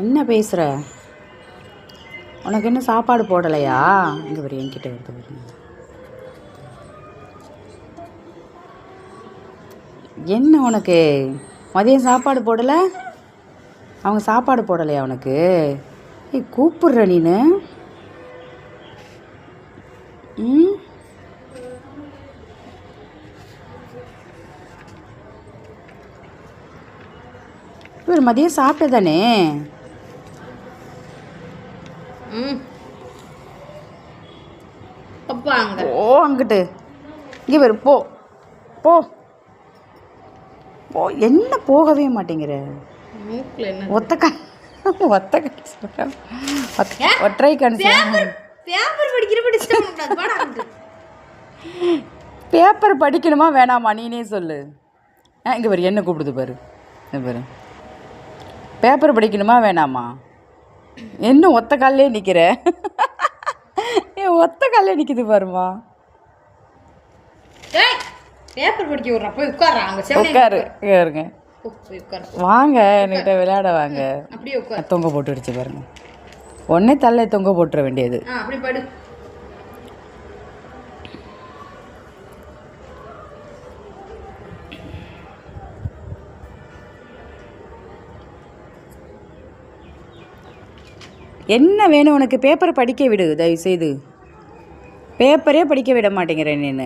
என்ன பேசுகிற? உனக்கு இன்னும் சாப்பாடு போடலையா? இங்கே வரும் என்கிட்ட வருது. என்ன உனக்கு மதியம் சாப்பாடு போடலை? அவங்க சாப்பாடு போடலையா உனக்கு? கூப்பிடுற நீனு? இவர் மதியம் சாப்பிட்ட தானே? ஓ அங்கிட்டு இங்கே வரும். போ போ போ. என்ன போகவே மாட்டேங்கிற? ஒத்தக்கால் சொல்கிறேன். ஒற்றை கண் பேப்பர் படிக்கணுமா வேணாமா நீனே சொல்லு. இங்கே பாரு என்ன கூப்பிடுது பாரு. பாரு பேப்பர் படிக்கணுமா வேணாமா? என்ன ஒத்த காலிலே நிற்கிற? ஒத்த காலிலே நிற்கிது பாருமா. பேப்பர் படிக்க விட்றா, போய் உட்காரு. இருங்க வாங்க, என்கிட்ட விளையாட வாங்க. தொங்க போட்டு அடிச்சு பாருங்க. ஒன்னே தள்ள தொங்க போட்டுற வேண்டியது. அப்படி படு. என்ன வேணும் உனக்கு? பேப்பரை படிக்க விடு தயவு செய்து. பேப்பரே படிக்க விட மாட்டேங்கிறேன் நீ.